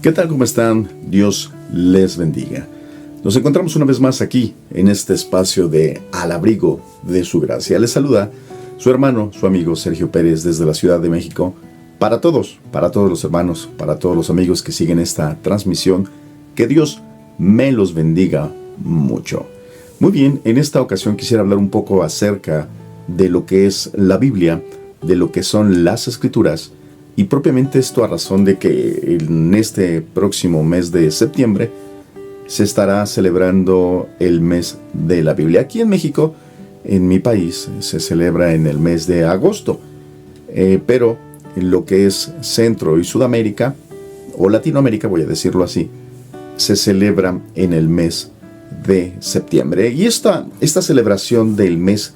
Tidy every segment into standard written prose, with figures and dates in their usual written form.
¿Qué tal? ¿Cómo están? Dios les bendiga. Nos encontramos una vez más aquí, en este espacio de Al Abrigo de Su Gracia. Les saluda su hermano, su amigo Sergio Pérez desde la Ciudad de México. Para todos los hermanos, para todos los amigos que siguen esta transmisión, que Dios me los bendiga mucho. Muy bien, en esta ocasión quisiera hablar un poco acerca de lo que es la Biblia, de lo que son las Escrituras, y propiamente esto a razón de que en este próximo mes de septiembre se estará celebrando el mes de la Biblia. Aquí en México, en mi país, se celebra en el mes de agosto, pero en lo que es Centro y Sudamérica, o Latinoamérica, voy a decirlo así, se celebra en el mes de septiembre. Y esta celebración del mes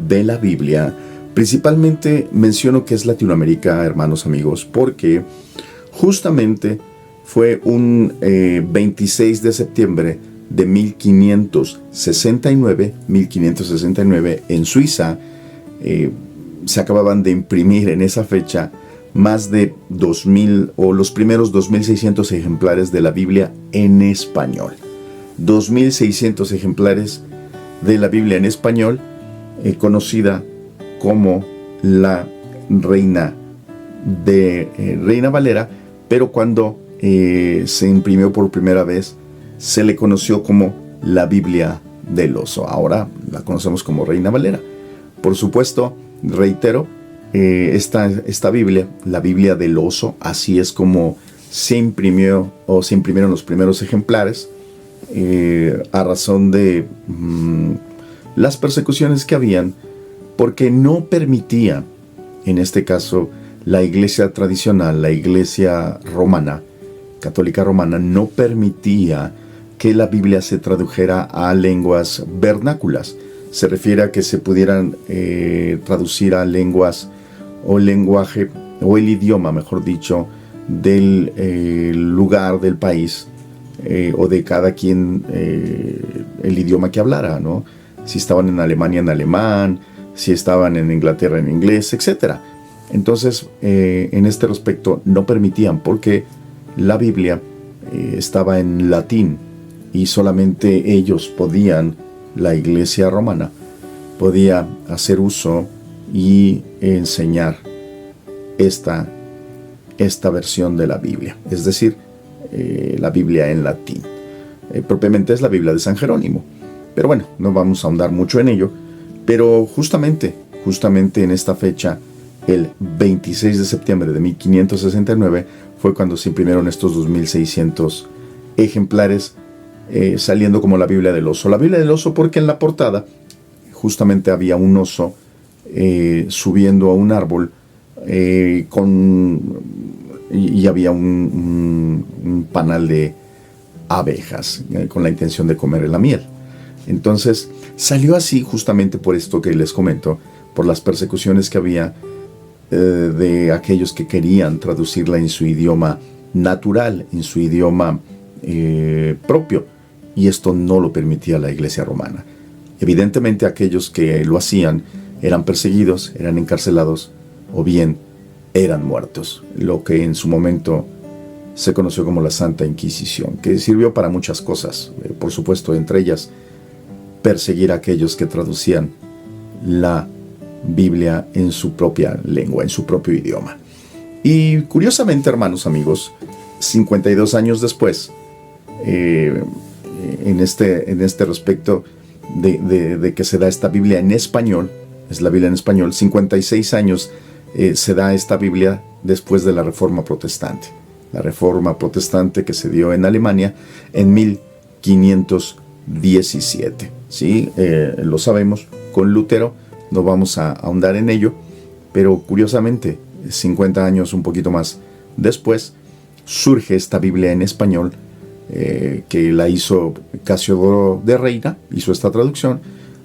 de la Biblia, principalmente menciono que es Latinoamérica, hermanos amigos, porque justamente fue un 26 de septiembre de 1569 en Suiza. Se acababan de imprimir en esa fecha más de 2,000 o los primeros 2,600 ejemplares de la Biblia en español. 2,600 ejemplares de la Biblia en español, conocida como la Reina Valera, pero cuando se imprimió por primera vez se le conoció como la Biblia del Oso. Ahora la conocemos como Reina Valera. Por supuesto, reitero, esta Biblia, la Biblia del Oso, así es como se imprimió o se imprimieron los primeros ejemplares, a razón de las persecuciones que habían, porque no permitía, en este caso, la iglesia tradicional, la iglesia romana, católica romana, no permitía que la Biblia se tradujera a lenguas vernáculas. Se refiere a que se pudieran traducir a lenguas o lenguaje, o el idioma, mejor dicho, del lugar, del país, o de cada quien, el idioma que hablara, ¿no? Si estaban en Alemania, en alemán, si estaban en Inglaterra, en inglés, etc. Entonces, en este respecto no permitían, porque la Biblia estaba en latín y solamente ellos podían, la iglesia romana, podía hacer uso y enseñar esta versión de la Biblia, es decir, la Biblia en latín. Propiamente es la Biblia de San Jerónimo. Pero bueno, no vamos a ahondar mucho en ello. Pero justamente en esta fecha, el 26 de septiembre de 1569, fue cuando se imprimieron estos 2,600 ejemplares, saliendo como la Biblia del Oso. La Biblia del Oso porque en la portada justamente había un oso subiendo a un árbol, y había un panal de abejas con la intención de comer la miel. Entonces salió así justamente por esto que les comento, por las persecuciones que había de aquellos que querían traducirla en su idioma natural, en su idioma propio, y esto no lo permitía la iglesia romana. Evidentemente aquellos que lo hacían eran perseguidos, eran encarcelados o bien eran muertos, lo que en su momento se conoció como la Santa Inquisición, que sirvió para muchas cosas, por supuesto, entre ellas perseguir a aquellos que traducían la Biblia en su propia lengua, en su propio idioma. Y curiosamente, hermanos amigos, 52 años después, en este respecto de que se da esta Biblia en español, es la Biblia en español, 56 años se da esta Biblia después de la Reforma Protestante. La Reforma Protestante que se dio en Alemania en 1517. ¿Sí? Lo sabemos, con Lutero, no vamos a ahondar en ello, pero curiosamente, 50 años un poquito más después, surge esta Biblia en español, que la hizo Casiodoro de Reina, hizo esta traducción,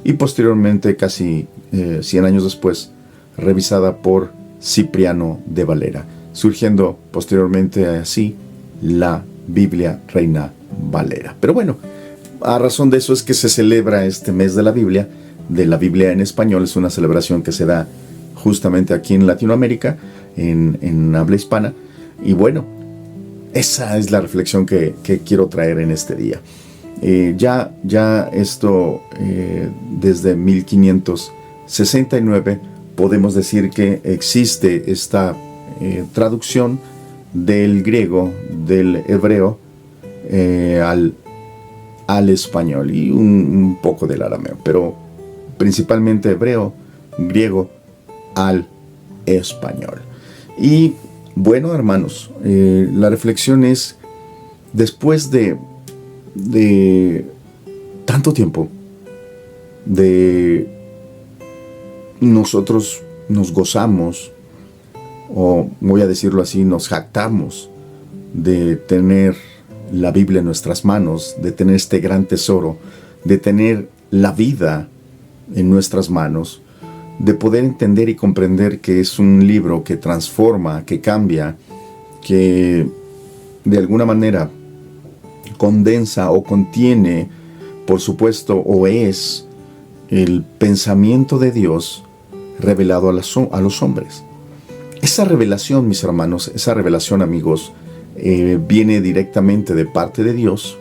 y posteriormente, casi 100 años después, revisada por Cipriano de Valera, surgiendo posteriormente así la Biblia Reina Valera. Pero bueno, a razón de eso es que se celebra este mes de la Biblia en español. Es una celebración que se da justamente aquí en Latinoamérica, en habla hispana. Y bueno, Esa es la reflexión que quiero traer en este día. Ya esto, desde 1569, podemos decir que existe esta traducción del griego, del hebreo, al español y un poco del arameo, pero principalmente hebreo, griego, al español. Y bueno, hermanos, la reflexión es, después de tanto tiempo, nosotros nos gozamos, o voy a decirlo así, nos jactamos de tener la Biblia en nuestras manos, de tener este gran tesoro, de tener la vida en nuestras manos, de poder entender y comprender que es un libro que transforma, que cambia, que de alguna manera condensa o contiene, por supuesto, o es el pensamiento de Dios revelado a los hombres. Esa revelación, mis hermanos, esa revelación, amigos, viene directamente de parte de Dios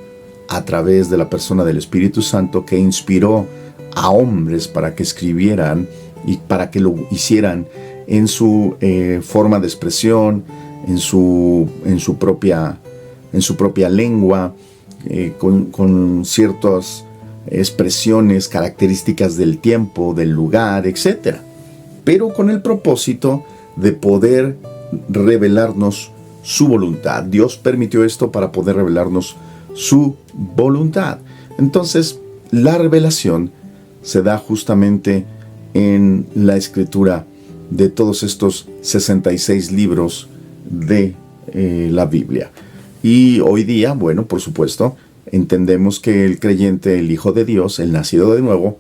a través de la persona del Espíritu Santo, que inspiró a hombres para que escribieran y para que lo hicieran en su forma de expresión, en su propia lengua, con ciertas expresiones características del tiempo, del lugar, etc. Pero con el propósito de poder revelarnos su voluntad. Dios permitió esto para poder revelarnos su voluntad. Entonces, la revelación se da justamente en la escritura de todos estos 66 libros de la Biblia. Y hoy día, bueno, por supuesto, entendemos que el creyente, el Hijo de Dios, el nacido de nuevo,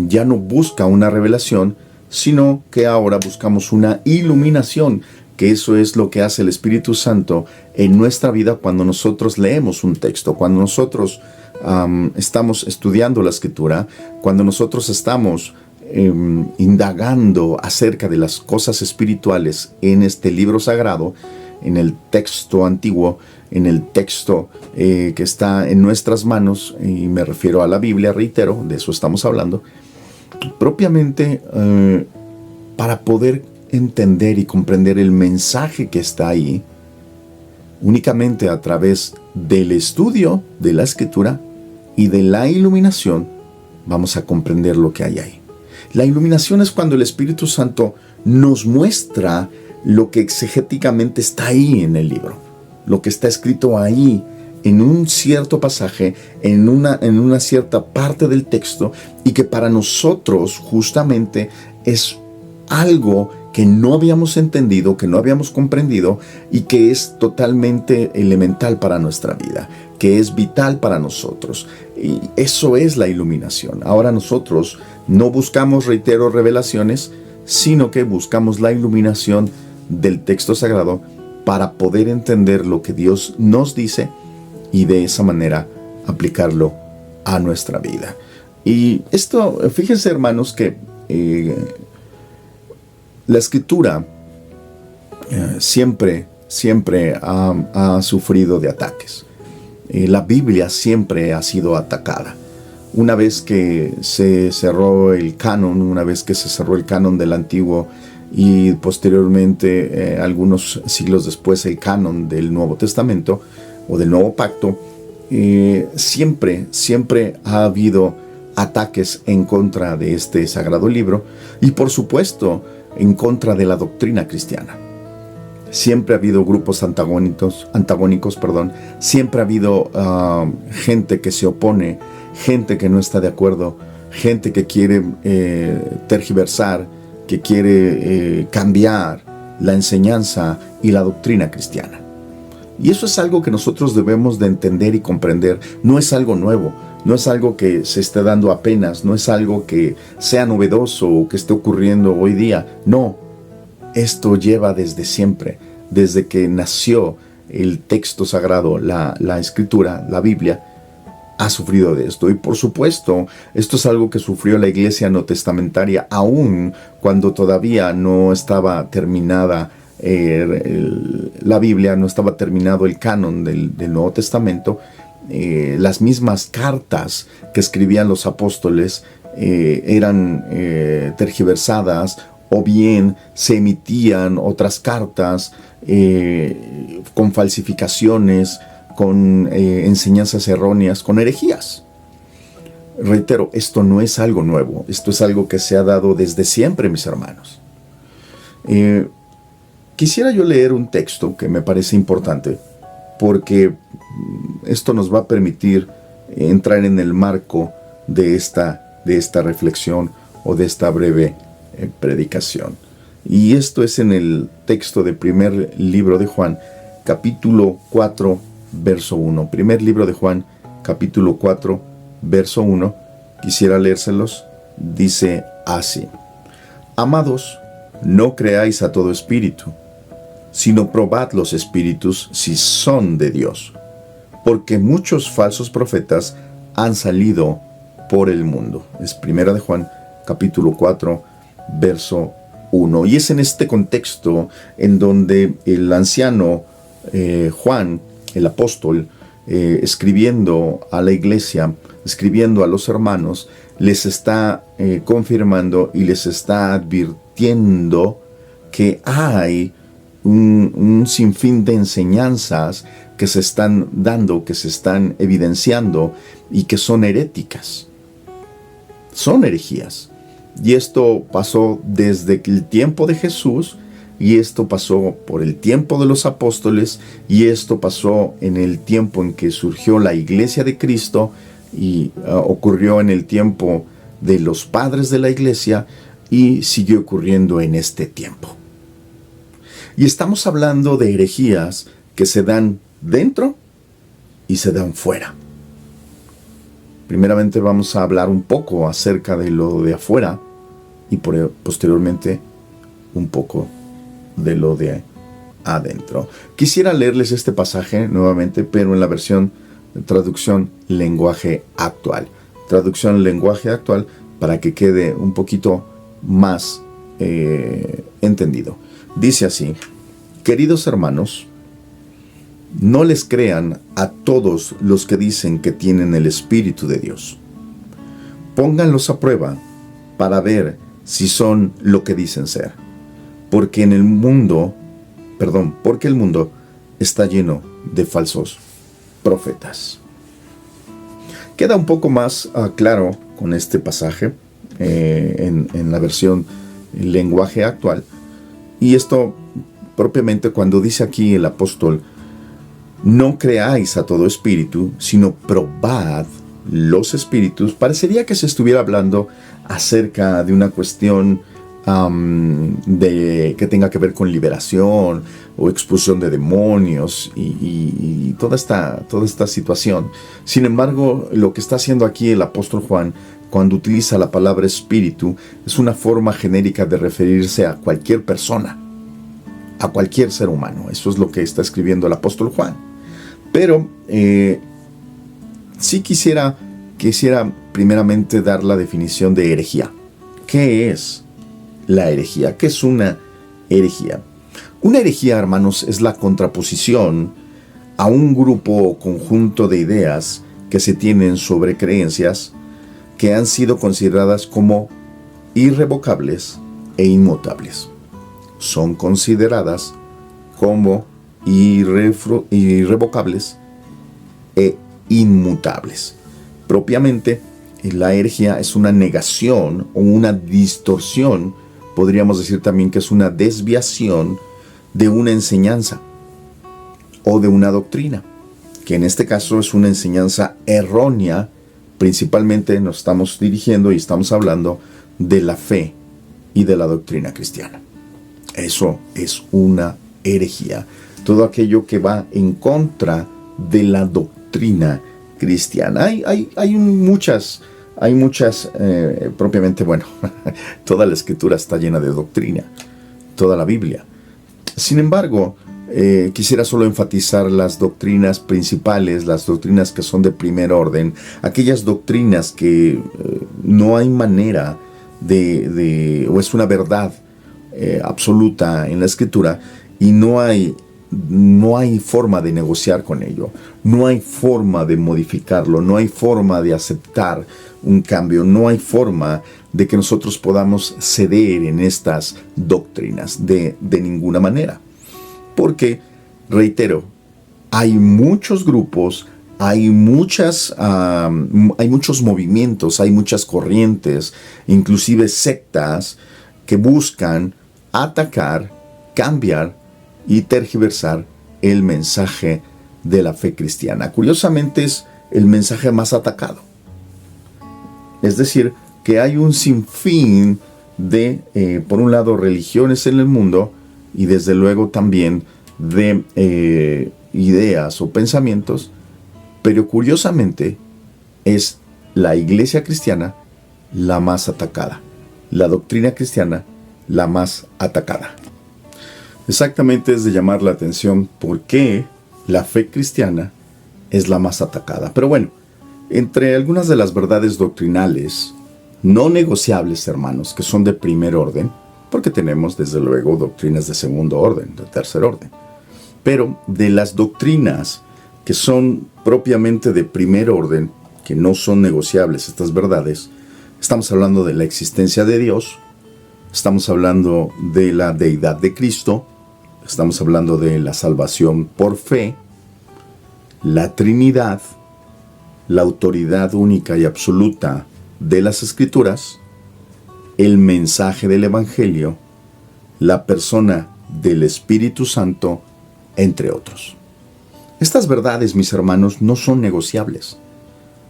ya no busca una revelación, sino que ahora buscamos una iluminación, que eso es lo que hace el Espíritu Santo en nuestra vida cuando nosotros leemos un texto, cuando nosotros estamos estudiando la Escritura, cuando nosotros estamos indagando acerca de las cosas espirituales en este libro sagrado, en el texto antiguo, en el texto que está en nuestras manos, y me refiero a la Biblia, reitero, de eso estamos hablando, propiamente para poder entender y comprender el mensaje que está ahí, únicamente a través del estudio de la Escritura y de la iluminación, vamos a comprender lo que hay ahí. La iluminación es cuando el Espíritu Santo nos muestra lo que exegéticamente está ahí en el libro, lo que está escrito ahí en un cierto pasaje, en una cierta parte del texto, y que para nosotros justamente es algo que no habíamos entendido, que no habíamos comprendido, y que es totalmente elemental para nuestra vida, que es vital para nosotros. Y eso es la iluminación. Ahora nosotros no buscamos, reitero, revelaciones, sino que buscamos la iluminación del texto sagrado para poder entender lo que Dios nos dice y de esa manera aplicarlo a nuestra vida. Y esto, fíjense, hermanos, que la Escritura siempre ha sufrido de ataques. La Biblia siempre ha sido atacada. Una vez que se cerró el canon, del Antiguo, y posteriormente, algunos siglos después, el canon del Nuevo Testamento o del Nuevo Pacto, siempre ha habido ataques en contra de este sagrado libro y, por supuesto, en contra de la doctrina cristiana. Siempre ha habido grupos antagónicos, siempre ha habido gente que se opone, gente que no está de acuerdo, gente que quiere tergiversar, que quiere cambiar la enseñanza y la doctrina cristiana. Y eso es algo que nosotros debemos de entender y comprender. No es algo nuevo, no es algo que se esté dando apenas, no es algo que sea novedoso o que esté ocurriendo hoy día. No, esto lleva desde siempre, desde que nació el texto sagrado, la Escritura, la Biblia, ha sufrido de esto. Y por supuesto, esto es algo que sufrió la iglesia neotestamentaria, aún cuando todavía no estaba terminada la Biblia, no estaba terminado el canon del Nuevo Testamento. Las mismas cartas que escribían los apóstoles eran tergiversadas, o bien se emitían otras cartas con falsificaciones, con enseñanzas erróneas, con herejías. Reitero, esto no es algo nuevo, esto es algo que se ha dado desde siempre, mis hermanos. Quisiera yo leer un texto que me parece importante, porque esto nos va a permitir entrar en el marco de esta reflexión o de esta breve predicación. Y esto es en el texto del primer libro de Juan, capítulo 4, verso 1. Primer libro de Juan, capítulo 4, verso 1. Quisiera leérselos. Dice así: Amados, no creáis a todo espíritu, sino probad los espíritus si son de Dios, porque muchos falsos profetas han salido por el mundo. Es primera de Juan, capítulo 4, verso 1. Y es en este contexto en donde el anciano Juan, el apóstol, escribiendo a la iglesia, escribiendo a los hermanos, les está confirmando y les está advirtiendo que hay un sinfín de enseñanzas que se están dando, que se están evidenciando y que son heréticas, son herejías. Y esto pasó desde el tiempo de Jesús, y esto pasó por el tiempo de los apóstoles, y esto pasó en el tiempo en que surgió la iglesia de Cristo, y ocurrió en el tiempo de los padres de la iglesia, y siguió ocurriendo en este tiempo. Y estamos hablando de herejías que se dan dentro y se dan fuera. Primeramente vamos a hablar un poco acerca de lo de afuera y posteriormente un poco de lo de adentro. Quisiera leerles este pasaje nuevamente, pero en la versión traducción lenguaje actual. Traducción lenguaje actual para que quede un poquito más entendido. Dice así: Queridos hermanos, no les crean a todos los que dicen que tienen el Espíritu de Dios. Pónganlos a prueba para ver si son lo que dicen ser. Porque el mundo está lleno de falsos profetas. Queda un poco más claro con este pasaje en la versión lenguaje actual. Y esto propiamente cuando dice aquí el apóstol: no creáis a todo espíritu, sino probad los espíritus, parecería que se estuviera hablando acerca de una cuestión que tenga que ver con liberación o expulsión de demonios y toda esta situación. Sin embargo, lo que está haciendo aquí el apóstol Juan, cuando utiliza la palabra espíritu, es una forma genérica de referirse a cualquier persona, a cualquier ser humano. Eso es lo que está escribiendo el apóstol Juan. Pero sí quisiera primeramente dar la definición de herejía. ¿Qué es la herejía? ¿Qué es una herejía? Una herejía, hermanos, es la contraposición a un grupo o conjunto de ideas que se tienen sobre creencias que han sido consideradas como irrevocables e inmutables. Son consideradas como irrevocables e inmutables. Propiamente, la herejía es una negación o una distorsión, podríamos decir también que es una desviación de una enseñanza o de una doctrina, que en este caso es una enseñanza errónea. Principalmente nos estamos dirigiendo y estamos hablando de la fe y de la doctrina cristiana. Eso es una herejía. Todo aquello que va en contra de la doctrina cristiana. Hay muchas, propiamente, toda la escritura está llena de doctrina, toda la Biblia. Sin embargo, quisiera solo enfatizar las doctrinas principales, las doctrinas que son de primer orden, aquellas doctrinas que no hay manera o es una verdad absoluta en la escritura, y no hay forma de negociar con ello, no hay forma de modificarlo, no hay forma de aceptar un cambio, no hay forma de que nosotros podamos ceder en estas doctrinas de ninguna manera. Porque, reitero, hay muchos grupos, hay muchos movimientos, hay muchas corrientes, inclusive sectas que buscan atacar, cambiar y tergiversar el mensaje de la fe cristiana. Curiosamente es el mensaje más atacado. Es decir, que hay un sinfín de, por un lado, religiones en el mundo y desde luego también de ideas o pensamientos, pero curiosamente es la iglesia cristiana la más atacada, la doctrina cristiana la más atacada. Exactamente es de llamar la atención por qué la fe cristiana es la más atacada. Pero bueno, entre algunas de las verdades doctrinales no negociables, hermanos, que son de primer orden, porque tenemos desde luego doctrinas de segundo orden, de tercer orden, pero de las doctrinas que son propiamente de primer orden, que no son negociables estas verdades, estamos hablando de la existencia de Dios, estamos hablando de la deidad de Cristo, estamos hablando de la salvación por fe, la Trinidad, la autoridad única y absoluta de las Escrituras, el mensaje del Evangelio, la persona del Espíritu Santo, entre otros. Estas verdades, mis hermanos, no son negociables.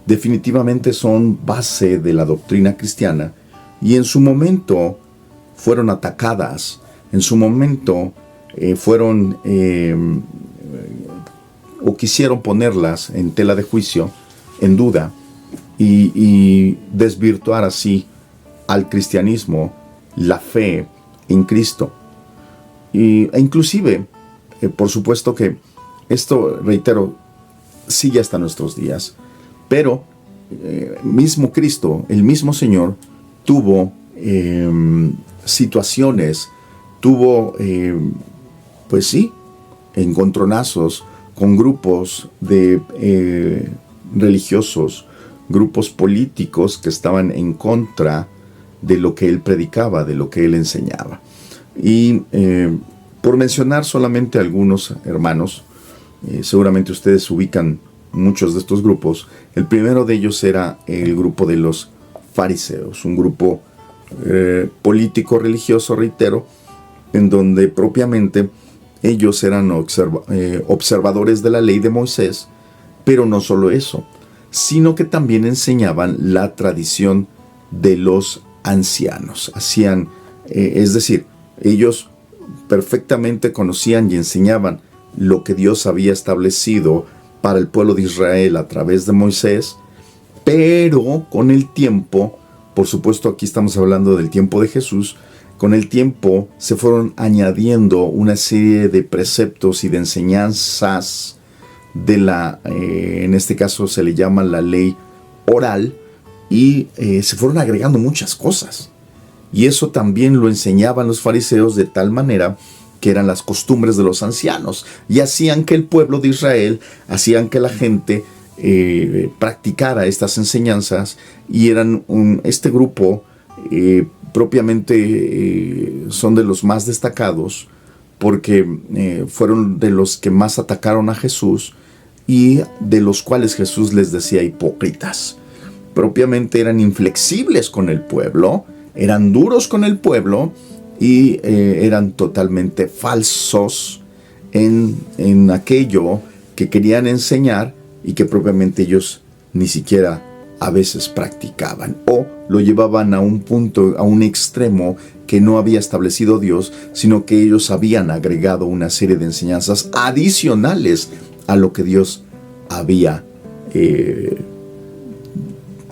Definitivamente son base de la doctrina cristiana y en su momento fueron atacadas, en su momento fueron o quisieron ponerlas en tela de juicio, en duda, y desvirtuar así al cristianismo, la fe en Cristo. E inclusive, por supuesto que esto, reitero, sigue hasta nuestros días, pero mismo Cristo, el mismo Señor, tuvo situaciones, tuvo, pues sí, encontronazos con grupos de religiosos, grupos políticos que estaban en contra de lo que él predicaba, de lo que él enseñaba. Y por mencionar solamente algunos, hermanos, seguramente ustedes ubican muchos de estos grupos. El primero de ellos era el grupo de los fariseos, un grupo político religioso, reitero, en donde propiamente ellos eran observadores de la ley de Moisés, pero no solo eso, sino que también enseñaban la tradición de los ancianos. Hacían, es decir, ellos perfectamente conocían y enseñaban lo que Dios había establecido para el pueblo de Israel a través de Moisés, pero con el tiempo, por supuesto aquí estamos hablando del tiempo de Jesús, con el tiempo se fueron añadiendo una serie de preceptos y de enseñanzas de la, en este caso se le llama la ley oral, y se fueron agregando muchas cosas. Y eso también lo enseñaban los fariseos de tal manera que eran las costumbres de los ancianos, y hacían que el pueblo de Israel, hacían que la gente practicara estas enseñanzas, y eran este grupo propiamente son de los más destacados porque fueron de los que más atacaron a Jesús y de los cuales Jesús les decía hipócritas. Propiamente eran inflexibles con el pueblo, eran duros con el pueblo y eran totalmente falsos en aquello que querían enseñar y que propiamente ellos ni siquiera a veces practicaban, o lo llevaban a un punto, a un extremo que no había establecido Dios, sino que ellos habían agregado una serie de enseñanzas adicionales a lo que Dios había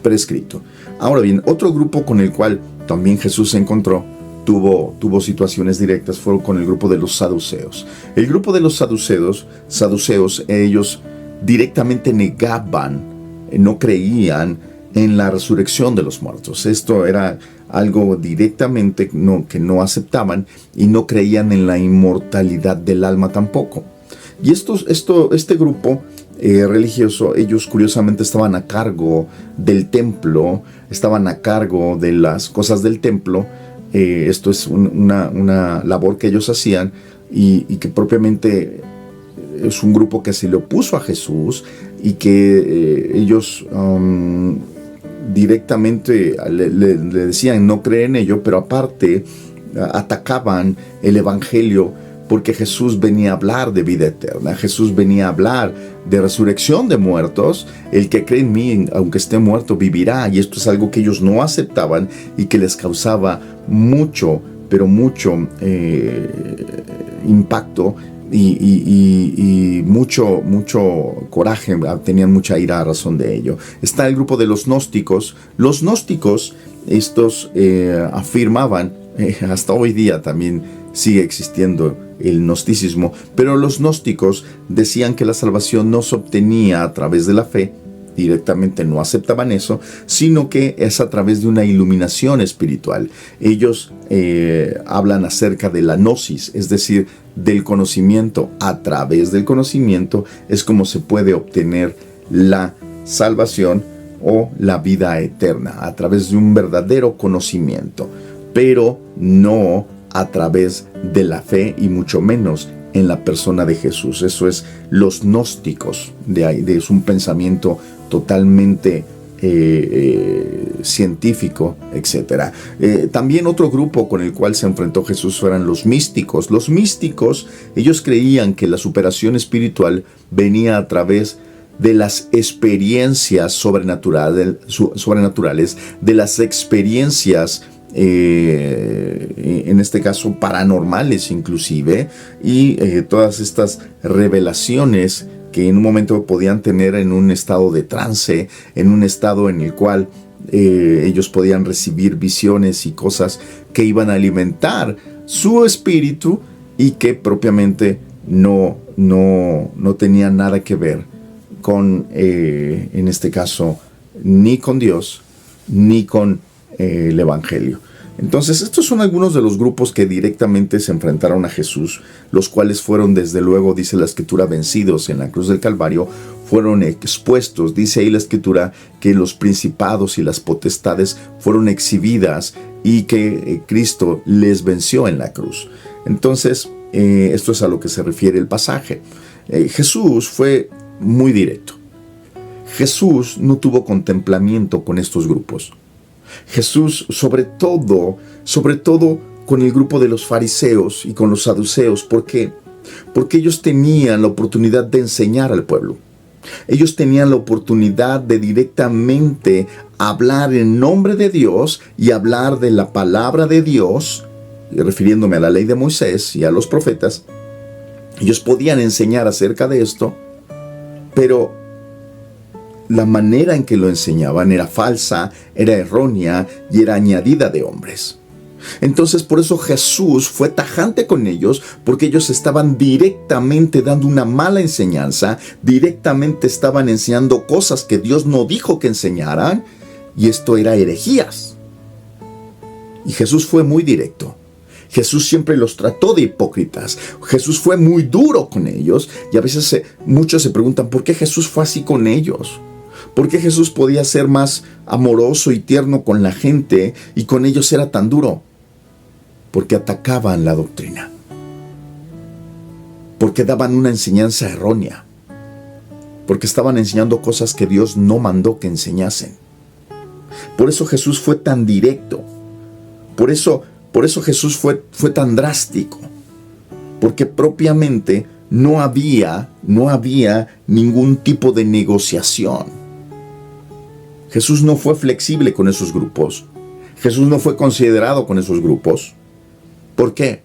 prescrito. Ahora bien, otro grupo con el cual también Jesús se encontró, tuvo situaciones directas, fueron con el grupo de los saduceos. El grupo de los saduceos, ellos directamente negaban, no creían en la resurrección de los muertos. Esto era algo directamente que no aceptaban, y no creían en la inmortalidad del alma tampoco. Y este grupo religioso, ellos curiosamente estaban a cargo del templo, estaban a cargo de las cosas del templo. Esto es una labor que ellos hacían, y que propiamente es un grupo que se le opuso a Jesús, y que ellos directamente le decían no creer en ello, pero aparte atacaban el evangelio, porque Jesús venía a hablar de vida eterna, Jesús venía a hablar de resurrección de muertos. El que cree en mí, aunque esté muerto, vivirá. Y esto es algo que ellos no aceptaban y que les causaba mucho, pero mucho impacto y mucho coraje. Tenían mucha ira a razón de ello. Está el grupo de los gnósticos. Los gnósticos, estos afirmaban, hasta hoy día también sigue existiendo el gnosticismo, pero los gnósticos decían que la salvación no se obtenía a través de la fe, directamente no aceptaban eso, sino que es a través de una iluminación espiritual. Ellos hablan acerca de la gnosis, es decir, del conocimiento. A través del conocimiento es como se puede obtener la salvación o la vida eterna, a través de un verdadero conocimiento, pero no a través de la fe, y mucho menos en la persona de Jesús. Eso es los gnósticos. Es un pensamiento totalmente científico, etc. También otro grupo con el cual se enfrentó Jesús eran los místicos. Los místicos, ellos creían que la superación espiritual venía a través de las experiencias sobrenaturales, de las experiencias en este caso paranormales inclusive, y todas estas revelaciones que en un momento podían tener en un estado de trance, en un estado en el cual ellos podían recibir visiones y cosas que iban a alimentar su espíritu, y que propiamente no tenían nada que ver con, en este caso, ni con Dios, ni con el Evangelio. Entonces, estos son algunos de los grupos que directamente se enfrentaron a Jesús, los cuales fueron, desde luego, dice la Escritura, vencidos en la cruz del Calvario, fueron expuestos. Dice ahí la Escritura que los principados y las potestades fueron exhibidas, y que Cristo les venció en la cruz. Entonces, esto es a lo que se refiere el pasaje. Jesús fue muy directo. Jesús no tuvo contemplamiento con estos grupos. Jesús, sobre todo con el grupo de los fariseos y con los saduceos. ¿Por qué? Porque ellos tenían la oportunidad de enseñar al pueblo. Ellos tenían la oportunidad de directamente hablar en nombre de Dios y hablar de la palabra de Dios, refiriéndome a la ley de Moisés y a los profetas. Ellos podían enseñar acerca de esto, pero la manera en que lo enseñaban era falsa, era errónea y era añadida de hombres. Entonces, por eso Jesús fue tajante con ellos, porque ellos estaban directamente dando una mala enseñanza, directamente estaban enseñando cosas que Dios no dijo que enseñaran, y esto era herejías. Y Jesús fue muy directo. Jesús siempre los trató de hipócritas. Jesús fue muy duro con ellos, y a veces muchos se preguntan ¿por qué Jesús fue así con ellos? ¿Por qué Jesús podía ser más amoroso y tierno con la gente y con ellos era tan duro? Porque atacaban la doctrina. Porque daban una enseñanza errónea. Porque estaban enseñando cosas que Dios no mandó que enseñasen. Por eso Jesús fue tan directo. Por eso Jesús fue tan drástico. Porque propiamente no había ningún tipo de negociación. Jesús no fue flexible con esos grupos. Jesús no fue considerado con esos grupos. ¿Por qué?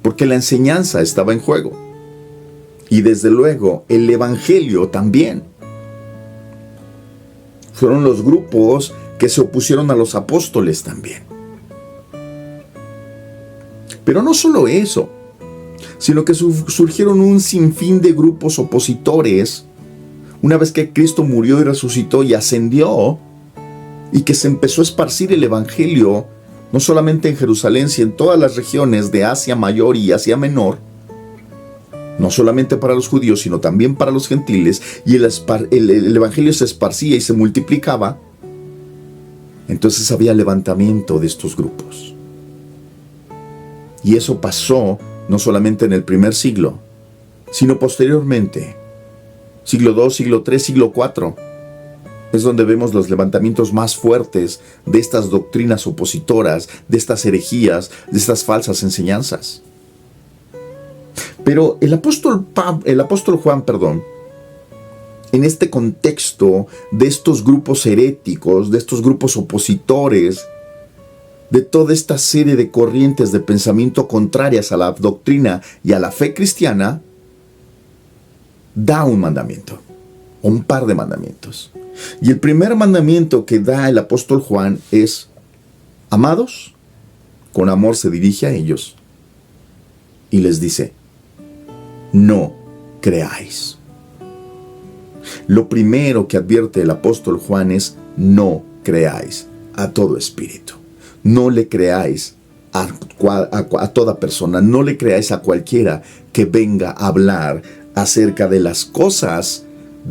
Porque la enseñanza estaba en juego. Y desde luego, el evangelio también. Fueron los grupos que se opusieron a los apóstoles también. Pero no solo eso, sino que surgieron un sinfín de grupos opositores. Una vez que Cristo murió y resucitó y ascendió, y que se empezó a esparcir el evangelio, no solamente en Jerusalén, sino en todas las regiones de Asia Mayor y Asia Menor, no solamente para los judíos, sino también para los gentiles, y el evangelio se esparcía y se multiplicaba, entonces había levantamiento de estos grupos. Y eso pasó no solamente en el primer siglo, sino posteriormente, siglo II, siglo III, siglo IV, es donde vemos los levantamientos más fuertes de estas doctrinas opositoras, de estas herejías, de estas falsas enseñanzas. Pero el apóstol Juan, en este contexto de estos grupos heréticos, de estos grupos opositores, de toda esta serie de corrientes de pensamiento contrarias a la doctrina y a la fe cristiana, da un mandamiento, o un par de mandamientos. Y el primer mandamiento que da el apóstol Juan es: amados, con amor se dirige a ellos y les dice: no creáis. Lo primero que advierte el apóstol Juan es: no creáis a todo espíritu. No le creáis a toda persona, no le creáis a cualquiera que venga a hablar acerca de las cosas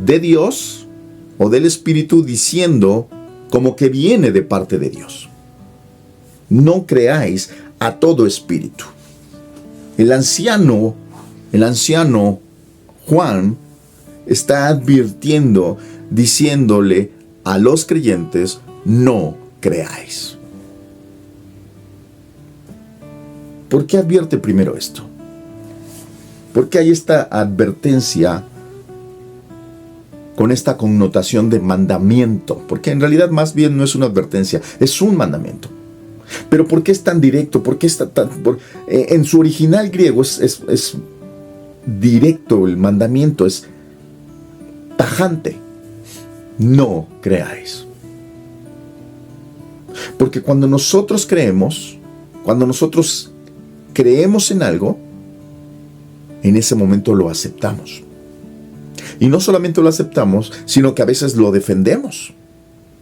de Dios o del Espíritu diciendo como que viene de parte de Dios. No creáis a todo espíritu. El anciano Juan está advirtiendo, diciéndole a los creyentes: no creáis. ¿Por qué advierte primero esto? ¿Por qué hay esta advertencia con esta connotación de mandamiento? Porque en realidad más bien no es una advertencia, es un mandamiento. Pero ¿por qué es tan directo? ¿Por qué está tan...? En su original griego es directo el mandamiento, es tajante. No creáis. Porque cuando nosotros creemos en algo, en ese momento lo aceptamos. Y no solamente lo aceptamos, sino que a veces lo defendemos,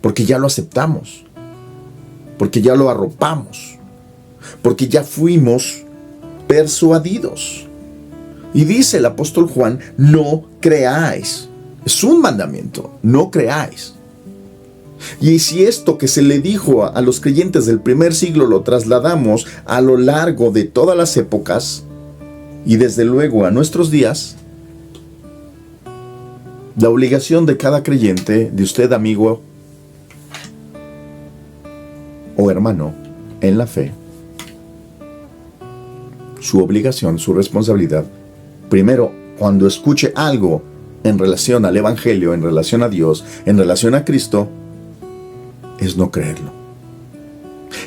porque ya lo aceptamos, porque ya lo arropamos, porque ya fuimos persuadidos. Y dice el apóstol Juan: no creáis. Es un mandamiento, no creáis. Y si esto que se le dijo a los creyentes del primer siglo lo trasladamos a lo largo de todas las épocas, y desde luego a nuestros días, la obligación de cada creyente, de usted amigo o hermano en la fe, su obligación, su responsabilidad, primero, cuando escuche algo en relación al Evangelio, en relación a Dios, en relación a Cristo, es no creerlo.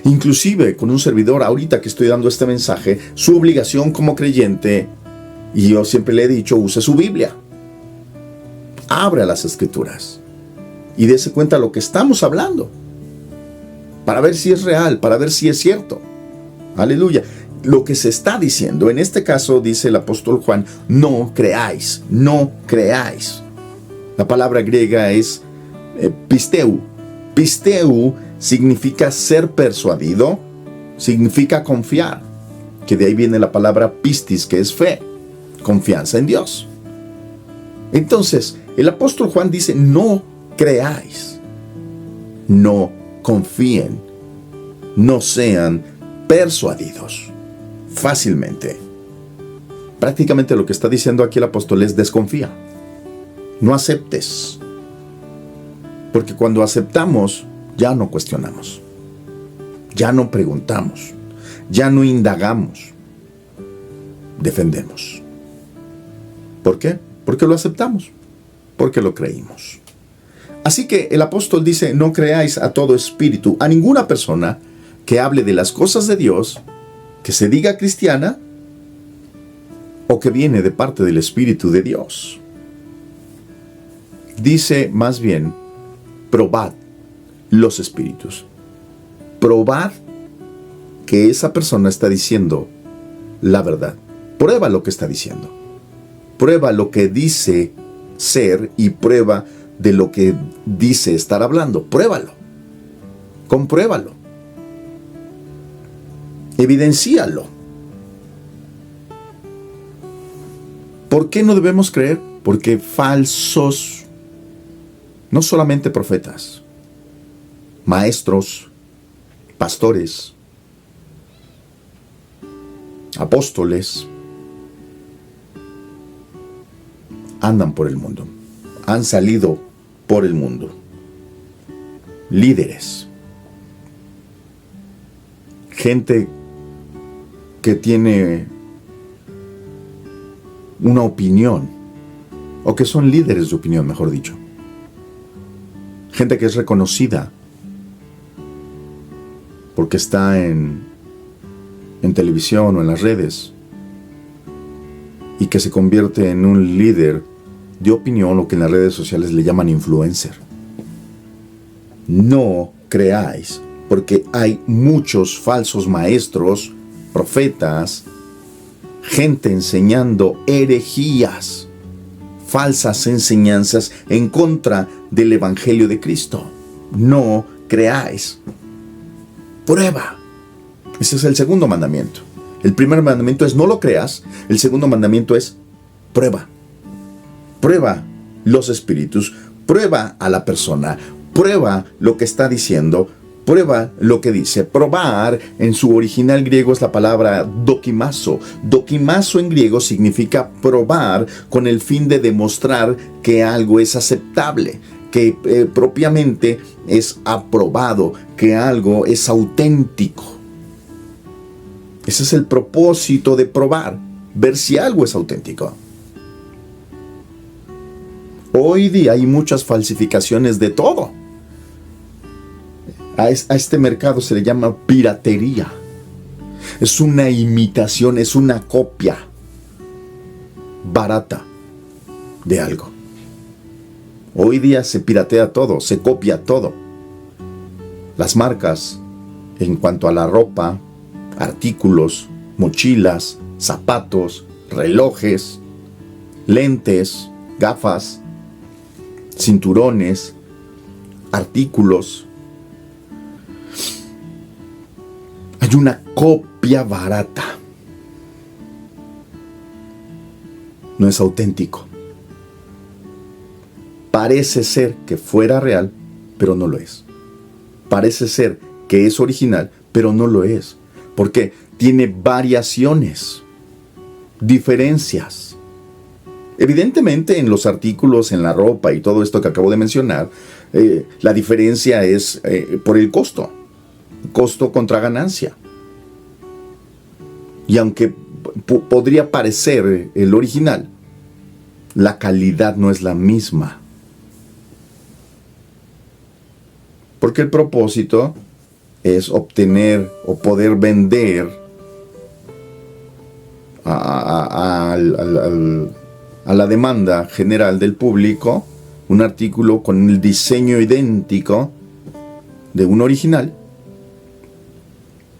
Inclusive con un servidor, ahorita que estoy dando este mensaje, su obligación como creyente, y yo siempre le he dicho, use su Biblia. Abra las Escrituras y dése cuenta de lo que estamos hablando, para ver si es real, para ver si es cierto. Aleluya. Lo que se está diciendo, en este caso dice el apóstol Juan: no creáis, no creáis. La palabra griega es pisteu. Pisteu significa ser persuadido, significa confiar, que de ahí viene la palabra pistis, que es fe, confianza en Dios. Entonces, el apóstol Juan dice: no creáis, no confíen, no sean persuadidos fácilmente. Prácticamente lo que está diciendo aquí el apóstol es: desconfía, no aceptes. Porque cuando aceptamos, ya no cuestionamos, ya no preguntamos, ya no indagamos, defendemos. ¿Por qué? Porque lo aceptamos, porque lo creímos. Así que el apóstol dice: no creáis a todo espíritu, a ninguna persona que hable de las cosas de Dios, que se diga cristiana o que viene de parte del Espíritu de Dios. Dice más bien: probad los espíritus. Probad que esa persona está diciendo la verdad. Prueba lo que está diciendo. Prueba lo que dice ser y prueba de lo que dice estar hablando. Pruébalo. Compruébalo. Evidencíalo. ¿Por qué no debemos creer? Porque falsos, no solamente profetas, maestros, pastores, apóstoles, andan por el mundo, han salido por el mundo. Líderes, gente que tiene una opinión, o que son líderes de opinión, mejor dicho. Gente que es reconocida porque está en televisión o en las redes y que se convierte en un líder de opinión, lo que en las redes sociales le llaman influencer. No creáis, porque hay muchos falsos maestros, profetas, gente enseñando herejías, falsas enseñanzas en contra del Evangelio de Cristo. No creáis. Prueba. Ese es el segundo mandamiento. El primer mandamiento es no lo creas. El segundo mandamiento es prueba. Prueba los espíritus. Prueba a la persona. Prueba lo que está diciendo. Prueba lo que dice. Probar en su original griego es la palabra dokimazo. Dokimazo en griego significa probar con el fin de demostrar que algo es aceptable, que propiamente es aprobado, que algo es auténtico. Ese es el propósito de probar, ver si algo es auténtico. Hoy día hay muchas falsificaciones de todo. A este mercado se le llama piratería. Es una imitación, es una copia barata de algo. Hoy día se piratea todo, se copia todo. Las marcas, en cuanto a la ropa, artículos, mochilas, zapatos, relojes, lentes, gafas, cinturones, artículos. Hay una copia barata. No es auténtico. Parece ser que fuera real, pero no lo es. Parece ser que es original, pero no lo es. Porque tiene variaciones, diferencias. Evidentemente en los artículos, en la ropa y todo esto que acabo de mencionar, la diferencia es por el costo. Costo contra ganancia. Y aunque podría parecer el original, la calidad no es la misma. Porque el propósito es obtener o poder vender a la demanda general del público un artículo con el diseño idéntico de un original,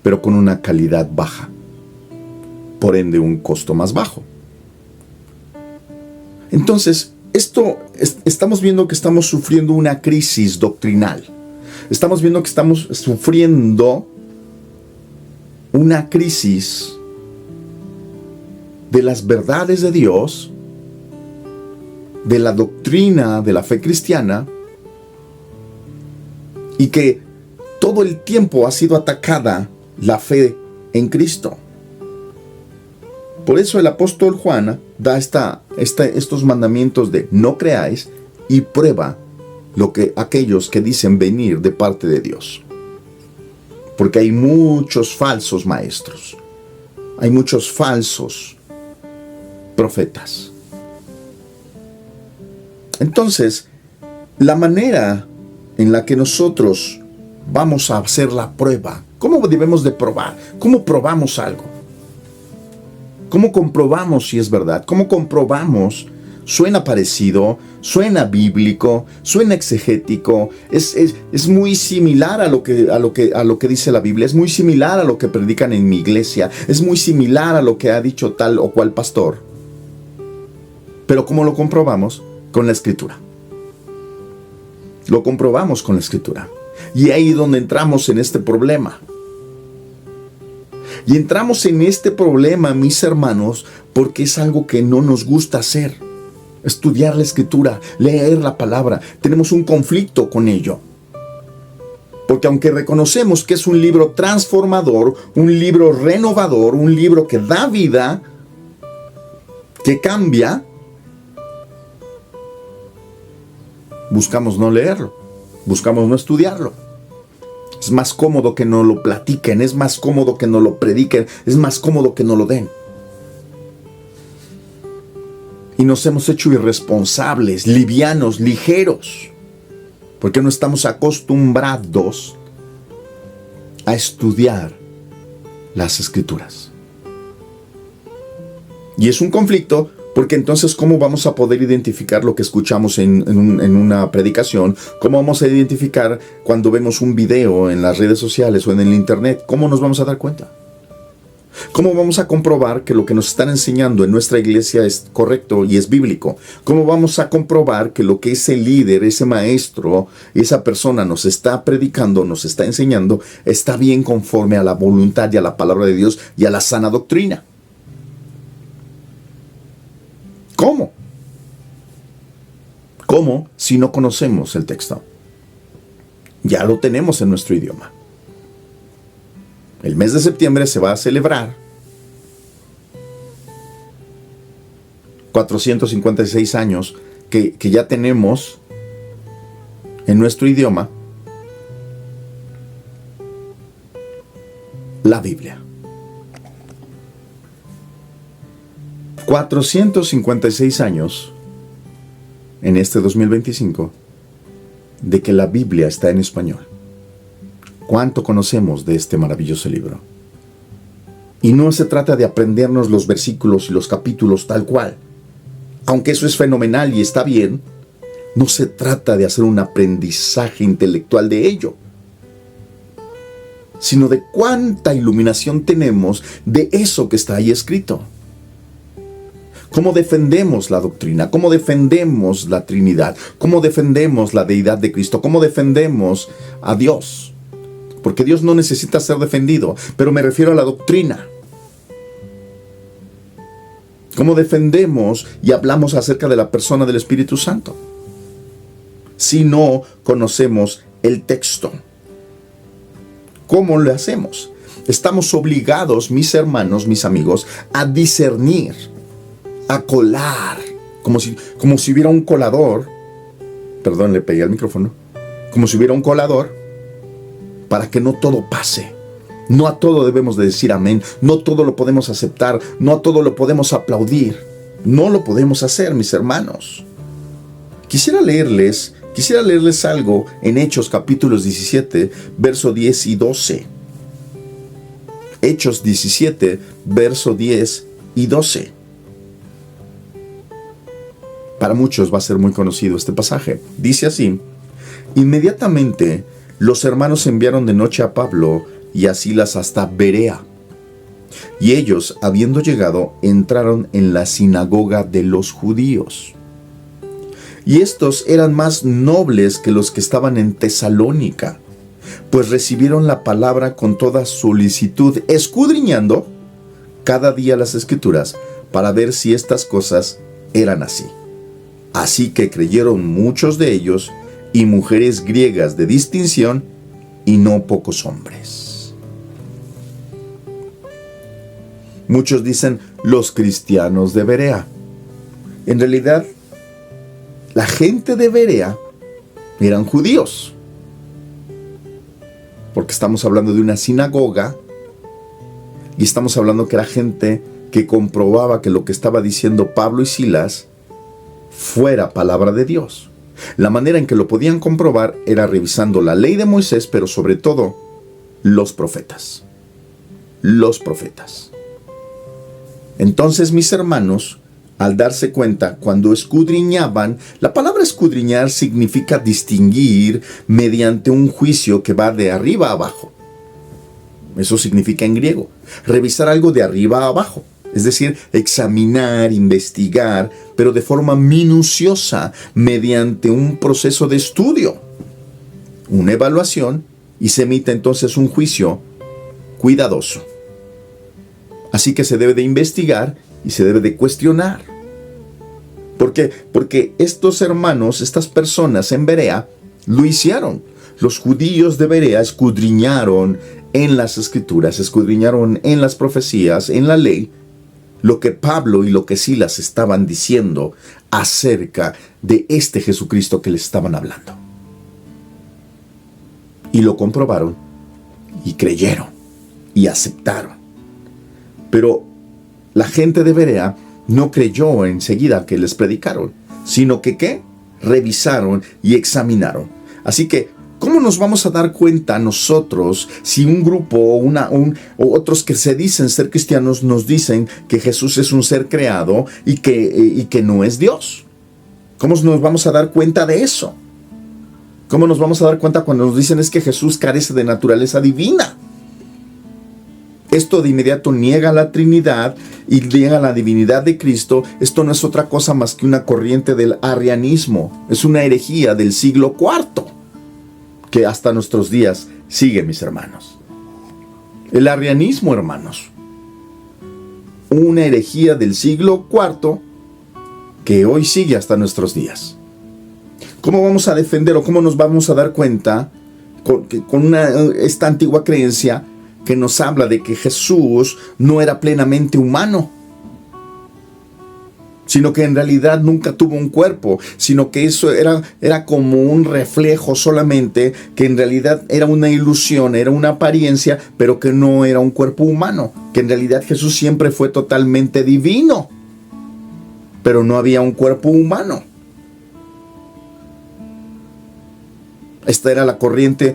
pero con una calidad baja, por ende un costo más bajo. Entonces, estamos viendo que estamos sufriendo una crisis doctrinal. Estamos viendo que estamos sufriendo una crisis de las verdades de Dios, de la doctrina de la fe cristiana, y que todo el tiempo ha sido atacada la fe en Cristo. Por eso el apóstol Juan da estos mandamientos de no creáis y prueba aquellos que dicen venir de parte de Dios. Porque hay muchos falsos maestros, hay muchos falsos profetas. Entonces, la manera en la que nosotros vamos a hacer la prueba, ¿cómo debemos de probar? ¿Cómo probamos algo? ¿Cómo comprobamos si es verdad? ¿Cómo comprobamos? Suena parecido, suena bíblico, suena exegético, es muy similar a lo que dice la Biblia, es muy similar a lo que predican en mi iglesia, es muy similar a lo que ha dicho tal o cual pastor. Pero ¿cómo lo comprobamos? Con la Escritura. Lo comprobamos con la Escritura. Y ahí es donde entramos en este problema. Y entramos en este problema, mis hermanos, porque es algo que no nos gusta hacer. Estudiar la Escritura, leer la palabra. Tenemos un conflicto con ello. Porque aunque reconocemos que es un libro transformador, un libro renovador, un libro que da vida, que cambia, buscamos no leerlo, buscamos no estudiarlo. Es más cómodo que no lo platiquen, es más cómodo que no lo prediquen, es más cómodo que no lo den. Y nos hemos hecho irresponsables, livianos, ligeros, porque no estamos acostumbrados a estudiar las Escrituras. Y es un conflicto, porque entonces, ¿cómo vamos a poder identificar lo que escuchamos en una predicación? ¿Cómo vamos a identificar cuando vemos un video en las redes sociales o en el internet? ¿Cómo nos vamos a dar cuenta? ¿Cómo vamos a comprobar que lo que nos están enseñando en nuestra iglesia es correcto y es bíblico? ¿Cómo vamos a comprobar que lo que ese líder, ese maestro, esa persona nos está predicando, nos está enseñando, está bien conforme a la voluntad y a la palabra de Dios y a la sana doctrina? ¿Cómo? ¿Cómo si no conocemos el texto? Ya lo tenemos en nuestro idioma. El mes de septiembre se va a celebrar 456 años que ya tenemos en nuestro idioma la Biblia. 456 años en este 2025 de que la Biblia está en español. ¿Cuánto conocemos de este maravilloso libro? Y no se trata de aprendernos los versículos y los capítulos tal cual. Aunque eso es fenomenal y está bien, no se trata de hacer un aprendizaje intelectual de ello, sino de cuánta iluminación tenemos de eso que está ahí escrito. ¿Cómo defendemos la doctrina? ¿Cómo defendemos la Trinidad? ¿Cómo defendemos la deidad de Cristo? ¿Cómo defendemos a Dios? Porque Dios no necesita ser defendido, pero me refiero a la doctrina. ¿Cómo defendemos y hablamos acerca de la persona del Espíritu Santo si no conocemos el texto? ¿Cómo lo hacemos? Estamos obligados, mis hermanos, mis amigos, a discernir, a colar, como si hubiera un colador. Perdón, le pegué al micrófono. Como si hubiera un colador, para que no todo pase. No a todo debemos de decir amén. No todo lo podemos aceptar. No a todo lo podemos aplaudir. No lo podemos hacer, mis hermanos. Quisiera leerles algo en Hechos capítulos 17, verso 10 y 12. Hechos 17, verso 10 y 12. Para muchos va a ser muy conocido este pasaje. Dice así: inmediatamente los hermanos enviaron de noche a Pablo y a Silas hasta Berea. Y ellos, habiendo llegado, entraron en la sinagoga de los judíos. Y estos eran más nobles que los que estaban en Tesalónica, pues recibieron la palabra con toda solicitud, escudriñando cada día las Escrituras para ver si estas cosas eran así. Así que creyeron muchos de ellos, y mujeres griegas de distinción, y no pocos hombres. Muchos dicen los cristianos de Berea. En realidad, la gente de Berea eran judíos, porque estamos hablando de una sinagoga, y estamos hablando que era gente que comprobaba que lo que estaba diciendo Pablo y Silas fuera palabra de Dios. La manera en que lo podían comprobar era revisando la ley de Moisés, pero sobre todo los profetas. Los profetas. Entonces, mis hermanos, al darse cuenta, cuando escudriñaban, la palabra escudriñar significa distinguir mediante un juicio que va de arriba a abajo. Eso significa en griego, revisar algo de arriba a abajo. Es decir, examinar, investigar, pero de forma minuciosa, mediante un proceso de estudio. una evaluación y se emite entonces un juicio cuidadoso. Así que se debe de investigar y se debe de cuestionar. ¿Por qué? Porque estos hermanos, estas personas en Berea, lo hicieron. Los judíos de Berea escudriñaron en las escrituras, escudriñaron en las profecías, en la ley, lo que Pablo y lo que Silas estaban diciendo acerca de este Jesucristo que les estaban hablando. Y lo comprobaron y creyeron y aceptaron. Pero la gente de Berea no creyó enseguida que les predicaron, sino que ¿qué? Revisaron y examinaron. Así que, ¿cómo nos vamos a dar cuenta nosotros si un grupo o otros que se dicen ser cristianos nos dicen que Jesús es un ser creado y que no es Dios? ¿Cómo nos vamos a dar cuenta de eso? ¿Cómo nos vamos a dar cuenta cuando nos dicen es que Jesús carece de naturaleza divina? Esto de inmediato niega la Trinidad y niega la divinidad de Cristo. Esto no es otra cosa más que una corriente del arrianismo. Es una herejía del siglo IV que hasta nuestros días sigue, mis hermanos. El arrianismo, hermanos. Una herejía del siglo IV que hoy sigue hasta nuestros días. ¿Cómo vamos a defender o cómo nos vamos a dar cuenta con esta antigua creencia que nos habla de que Jesús no era plenamente humano, sino que en realidad nunca tuvo un cuerpo, sino que eso era como un reflejo solamente, que en realidad era una ilusión, era una apariencia, pero que no era un cuerpo humano, que en realidad Jesús siempre fue totalmente divino, pero no había un cuerpo humano? Esta era la corriente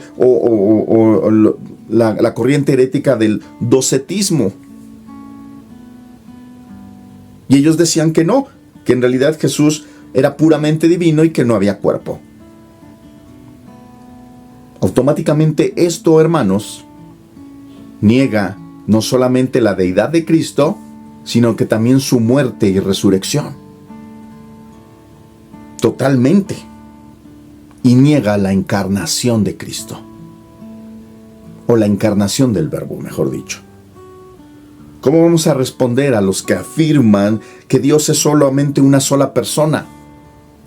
la corriente herética del docetismo. Y ellos decían que no, que en realidad Jesús era puramente divino y que no había cuerpo. Automáticamente esto, hermanos, niega no solamente la deidad de Cristo, sino que también su muerte y resurrección. Totalmente. Y niega la encarnación de Cristo. O la encarnación del Verbo, mejor dicho. ¿Cómo vamos a responder a los que afirman que Dios es solamente una sola persona?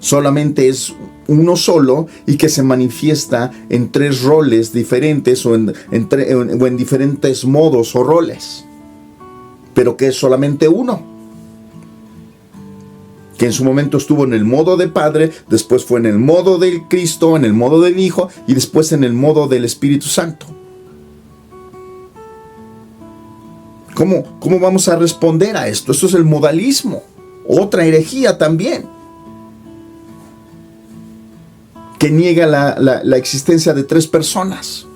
Solamente es uno solo y que se manifiesta en tres roles diferentes o en diferentes modos o roles. Pero que es solamente uno. Que en su momento estuvo en el modo de Padre, después fue en el modo del Cristo, en el modo del Hijo y después en el modo del Espíritu Santo. ¿Cómo vamos a responder a esto? Esto es el modalismo, otra herejía también, que niega la existencia de tres personas.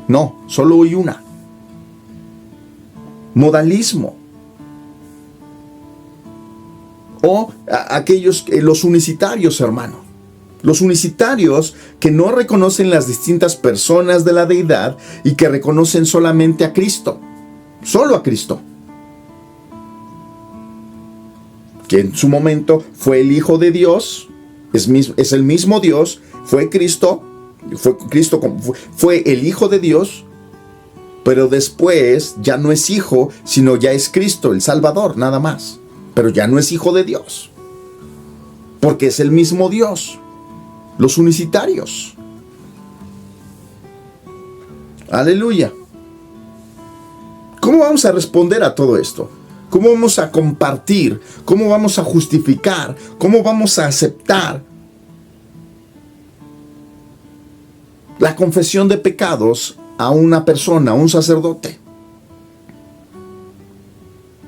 No, solo hay una. Modalismo. O los unicitarios, hermano. Los unicitarios que no reconocen las distintas personas de la deidad y que reconocen solamente a Cristo. Solo a Cristo. Que en su momento fue el Hijo de Dios, es el mismo Dios, fue el Hijo de Dios, pero después ya no es Hijo, sino ya es Cristo, el Salvador, nada más. Pero ya no es Hijo de Dios, porque es el mismo Dios. Los unicitarios. Aleluya. ¿Cómo vamos a responder a todo esto? ¿Cómo vamos a compartir? ¿Cómo vamos a justificar? ¿Cómo vamos a aceptar la confesión de pecados a una persona, a un sacerdote?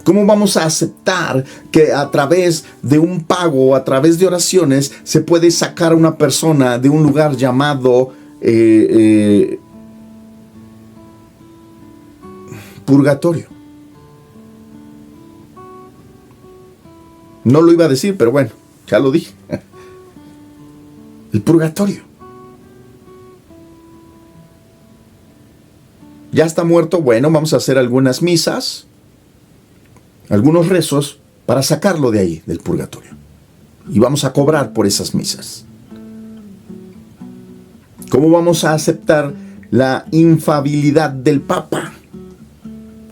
¿Cómo vamos a aceptar que a través de un pago, a través de oraciones, se puede sacar a una persona de un lugar llamado purgatorio? No lo iba a decir, pero bueno, ya lo dije. El purgatorio. Ya está muerto, bueno, vamos a hacer algunas misas, algunos rezos para sacarlo de ahí, del purgatorio. Y vamos a cobrar por esas misas. ¿Cómo vamos a aceptar la infalibilidad del Papa?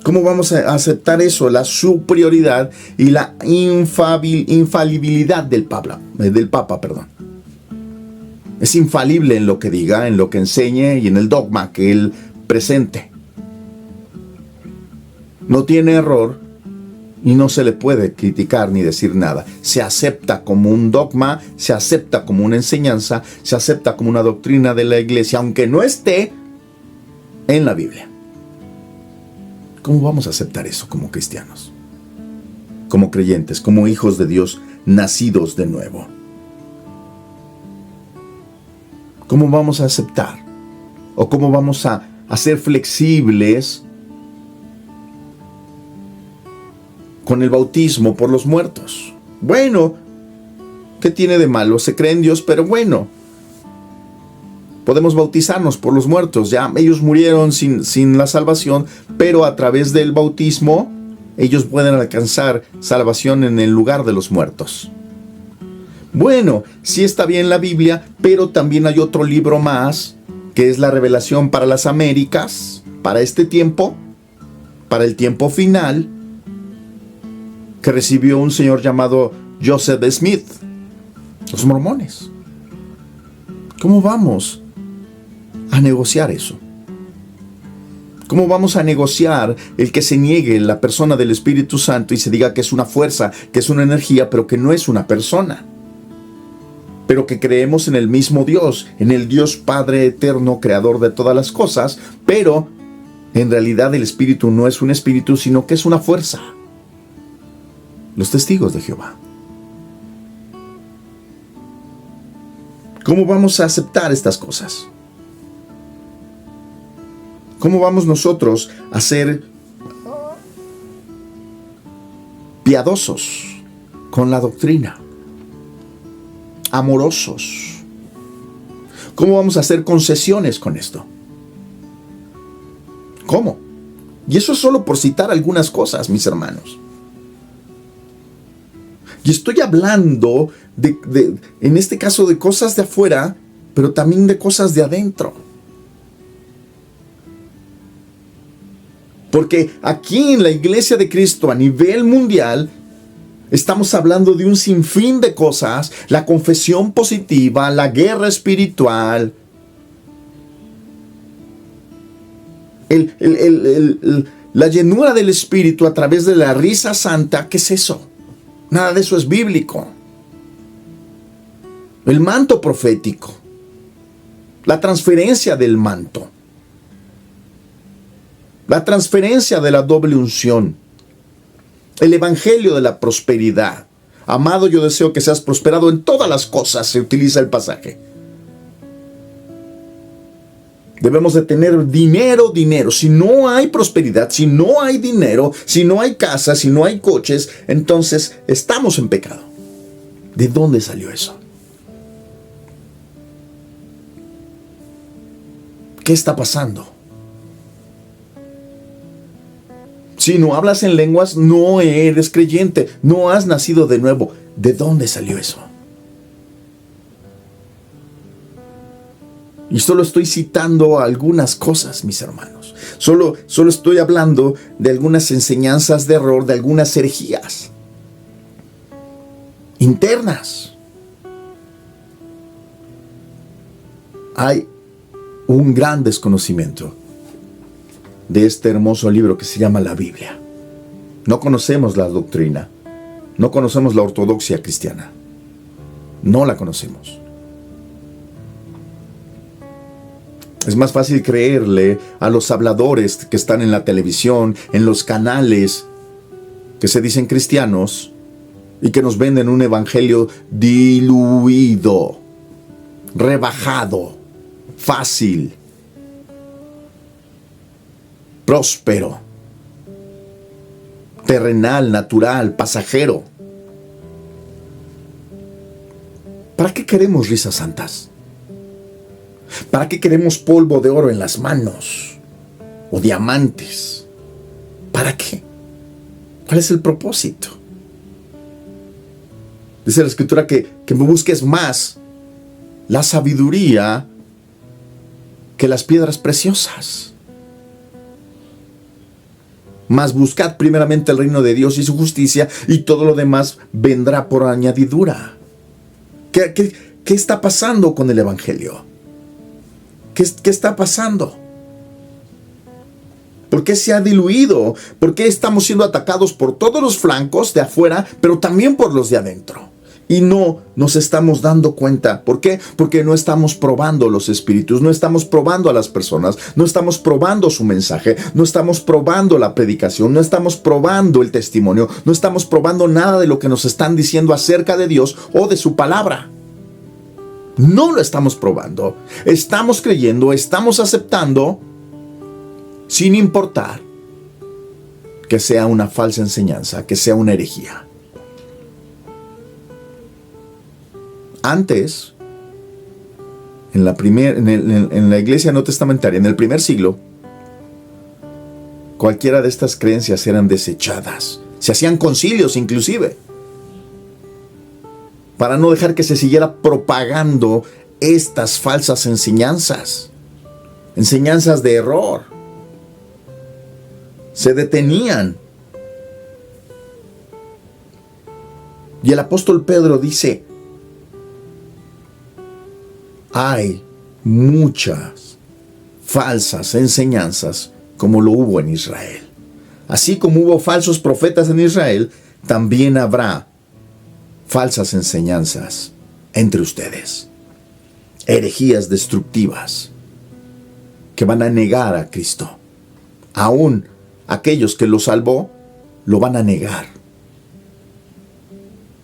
¿Cómo vamos a aceptar eso? La superioridad y la infalibilidad del Papa, Es infalible en lo que diga, en lo que enseñe y en el dogma que él presente. No tiene error y no se le puede criticar ni decir nada. Se acepta como un dogma, se acepta como una enseñanza, se acepta como una doctrina de la iglesia, aunque no esté en la Biblia. ¿Cómo vamos a aceptar eso como cristianos? Como creyentes, como hijos de Dios, nacidos de nuevo. ¿Cómo vamos a aceptar? ¿O cómo vamos a ser flexibles con el bautismo por los muertos? Bueno, ¿qué tiene de malo? Se cree en Dios, pero bueno, podemos bautizarnos por los muertos. Ya ellos murieron sin la salvación, pero a través del bautismo ellos pueden alcanzar salvación en el lugar de los muertos. Bueno, sí está bien la Biblia, pero también hay otro libro más, que es la revelación para las Américas, para este tiempo, para el tiempo final, que recibió un señor llamado Joseph Smith, los mormones. ¿Cómo vamos a negociar eso? ¿Cómo vamos a negociar el que se niegue la persona del Espíritu Santo y se diga que es una fuerza, que es una energía, pero que no es una persona? Pero que creemos en el mismo Dios, en el Dios Padre eterno, creador de todas las cosas, pero en realidad el Espíritu no es un espíritu, sino que es una fuerza. Los testigos de Jehová. ¿Cómo vamos a aceptar estas cosas? ¿Cómo vamos nosotros a ser piadosos con la doctrina? Amorosos. ¿Cómo vamos a hacer concesiones con esto? ¿Cómo? Y eso es solo por citar algunas cosas, mis hermanos. Y estoy hablando en este caso de cosas de afuera, pero también de cosas de adentro. Porque aquí en la Iglesia de Cristo a nivel mundial estamos hablando de un sinfín de cosas: la confesión positiva, la guerra espiritual, la llenura del Espíritu a través de la risa santa. ¿Qué es eso? Nada de eso es bíblico. El manto profético, la transferencia del manto, la transferencia de la doble unción, el evangelio de la prosperidad. Amado, yo deseo que seas prosperado en todas las cosas, se utiliza el pasaje. Debemos de tener dinero. Si no hay prosperidad, si no hay dinero, si no hay casa, si no hay coches, entonces estamos en pecado. ¿De dónde salió eso? ¿Qué está pasando? Si no hablas en lenguas, no eres creyente, no has nacido de nuevo. ¿De dónde salió eso? Y solo estoy citando algunas cosas, mis hermanos. Solo estoy hablando de algunas enseñanzas de error, de algunas herejías internas. Hay un gran desconocimiento de este hermoso libro que se llama la Biblia. No conocemos la doctrina, no conocemos la ortodoxia cristiana, no la conocemos. Es más fácil creerle a los habladores que están en la televisión, en los canales que se dicen cristianos y que nos venden un evangelio diluido, rebajado, fácil, próspero, terrenal, natural, pasajero. ¿Para qué queremos risas santas? ¿Para qué queremos polvo de oro en las manos? ¿O diamantes? ¿Para qué? ¿Cuál es el propósito? Dice la Escritura que busques más la sabiduría que las piedras preciosas. Mas buscad primeramente el reino de Dios y su justicia, y todo lo demás vendrá por añadidura. ¿Qué está pasando con el Evangelio? ¿Qué está pasando? ¿Por qué se ha diluido? ¿Por qué estamos siendo atacados por todos los flancos de afuera, pero también por los de adentro? Y no nos estamos dando cuenta. ¿Por qué? Porque no estamos probando los espíritus, no estamos probando a las personas, no estamos probando su mensaje, no estamos probando la predicación, no estamos probando el testimonio, no estamos probando nada de lo que nos están diciendo acerca de Dios o de su palabra. No lo estamos probando. Estamos creyendo, estamos aceptando, sin importar que sea una falsa enseñanza, que sea una herejía. Antes, en la iglesia no testamentaria, en el primer siglo, cualquiera de estas creencias eran desechadas. Se hacían concilios inclusive, para no dejar que se siguiera propagando estas falsas enseñanzas de error. Se detenían. Y el apóstol Pedro dice: hay muchas falsas enseñanzas como lo hubo en Israel. Así como hubo falsos profetas en Israel, también habrá falsas enseñanzas entre ustedes. Herejías destructivas que van a negar a Cristo. Aún aquellos que lo salvó, lo van a negar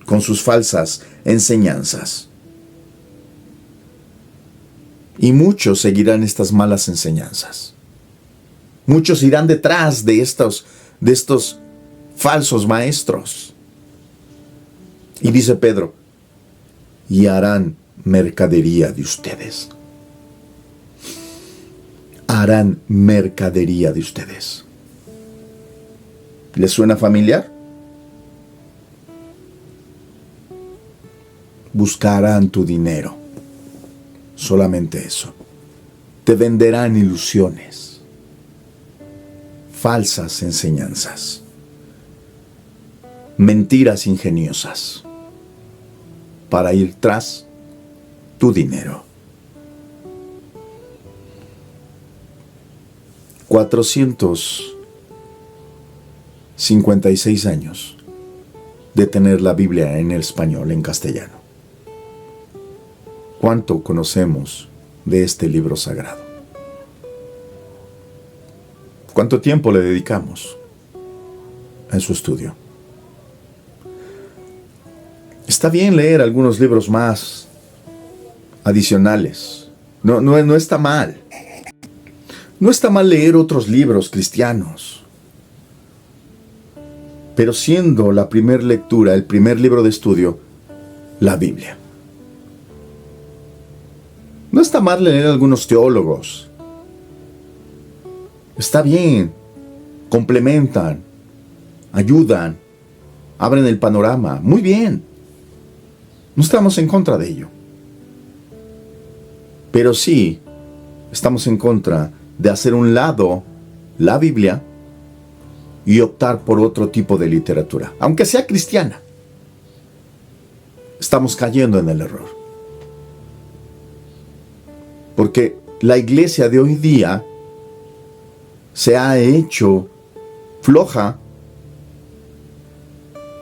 con sus falsas enseñanzas. Y muchos seguirán estas malas enseñanzas. Muchos irán detrás de estos falsos maestros. Y dice Pedro: y harán mercadería de ustedes. Harán mercadería de ustedes. ¿Les suena familiar? Buscarán tu dinero. Solamente eso. Te venderán ilusiones, falsas enseñanzas, mentiras ingeniosas, para ir tras tu dinero. 456 años de tener la Biblia en el español, en castellano. ¿Cuánto conocemos de este libro sagrado? ¿Cuánto tiempo le dedicamos en su estudio? Está bien leer algunos libros más adicionales. No está mal. No está mal leer otros libros cristianos. Pero siendo la primera lectura, el primer libro de estudio, la Biblia. No está mal leer algunos teólogos. Está bien. Complementan, ayudan, abren el panorama. Muy bien. No estamos en contra de ello. Pero sí estamos en contra de hacer un lado la Biblia y optar por otro tipo de literatura, aunque sea cristiana. Estamos cayendo en el error. Porque la iglesia de hoy día se ha hecho floja,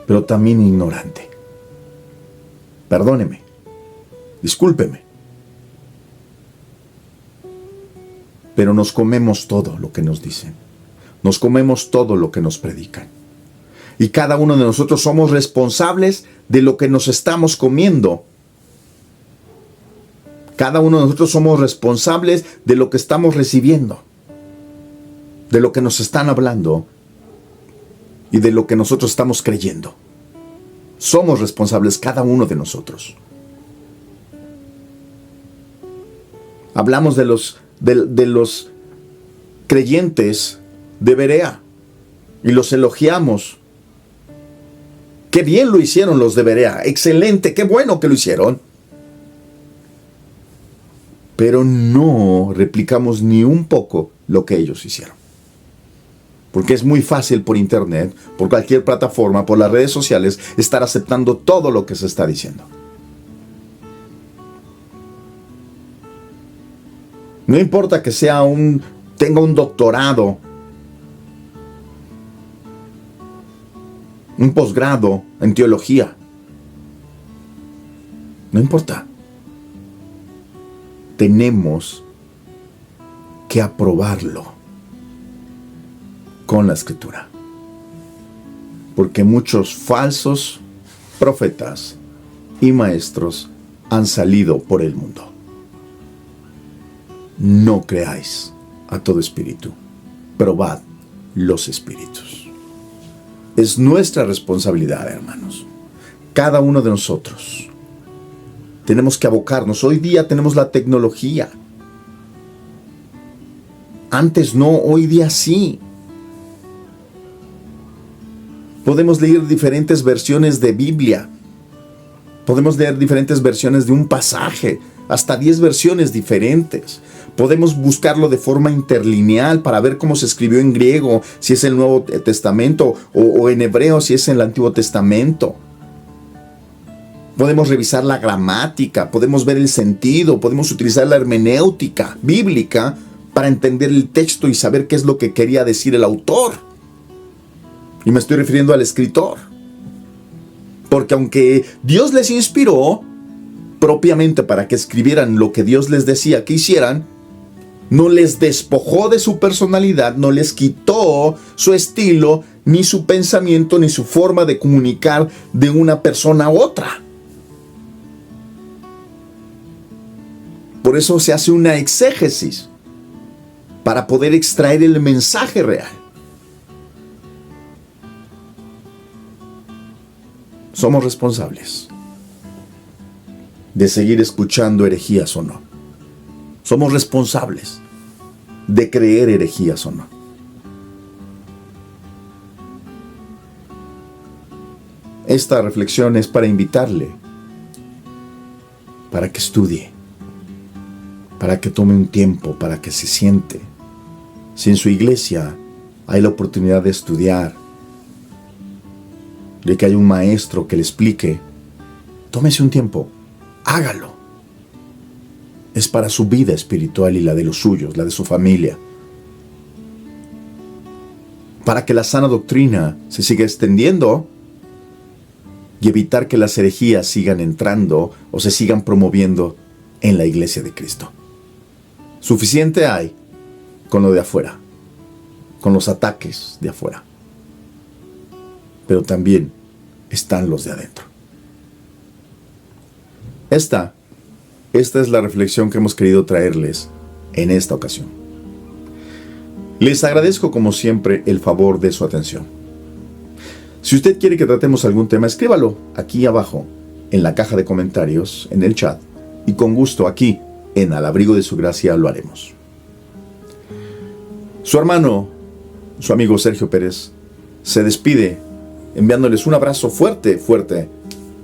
pero también ignorante. Perdóneme, discúlpeme, pero nos comemos todo lo que nos dicen. Nos comemos todo lo que nos predican. Y cada uno de nosotros somos responsables de lo que nos estamos comiendo. Cada uno de nosotros somos responsables de lo que estamos recibiendo, de lo que nos están hablando y de lo que nosotros estamos creyendo. Somos responsables cada uno de nosotros. Hablamos de los creyentes de Berea y los elogiamos. Qué bien lo hicieron los de Berea, excelente, qué bueno que lo hicieron. pero no replicamos ni un poco lo que ellos hicieron. Porque es muy fácil por internet, por cualquier plataforma, por las redes sociales, estar aceptando todo lo que se está diciendo. No importa que tenga un doctorado, un posgrado en teología. No importa. Tenemos que aprobarlo con la Escritura. Porque muchos falsos profetas y maestros han salido por el mundo. No creáis a todo espíritu, probad los espíritus. Es nuestra responsabilidad, hermanos. Cada uno de nosotros tenemos que abocarnos. Hoy día tenemos la tecnología. Antes no, hoy día sí. Podemos leer diferentes versiones de Biblia. Podemos leer diferentes versiones de un pasaje, hasta 10 versiones diferentes. Podemos buscarlo de forma interlineal para ver cómo se escribió en griego, si es el Nuevo Testamento, o en hebreo, si es el Antiguo Testamento. Podemos revisar la gramática, podemos ver el sentido, podemos utilizar la hermenéutica bíblica para entender el texto y saber qué es lo que quería decir el autor. Y me estoy refiriendo al escritor. Porque aunque Dios les inspiró propiamente para que escribieran lo que Dios les decía que hicieran, no les despojó de su personalidad, no les quitó su estilo, ni su pensamiento, ni su forma de comunicar de una persona a otra. Por eso se hace una exégesis para poder extraer el mensaje real. Somos responsables de seguir escuchando herejías o no. Somos responsables de creer herejías o no. Esta reflexión es para invitarle, para que estudie, para que tome un tiempo, para que se siente. Si en su iglesia hay la oportunidad de estudiar, de que haya un maestro que le explique, tómese un tiempo, hágalo. Es para su vida espiritual y la de los suyos, la de su familia. Para que la sana doctrina se siga extendiendo y evitar que las herejías sigan entrando o se sigan promoviendo en la iglesia de Cristo. Suficiente hay con lo de afuera, con los ataques de afuera. Pero también están los de adentro. Esta es la reflexión que hemos querido traerles en esta ocasión. Les agradezco como siempre el favor de su atención. Si usted quiere que tratemos algún tema, escríbalo aquí abajo, en la caja de comentarios, en el chat, y con gusto aquí, en Al Abrigo de Su Gracia, lo haremos. Su hermano, su amigo Sergio Pérez, se despide enviándoles un abrazo fuerte, fuerte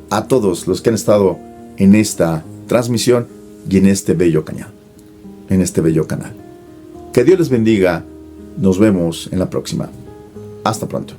a todos los que han estado en esta transmisión y en este bello canal. Que Dios les bendiga. Nos vemos en la próxima. Hasta pronto.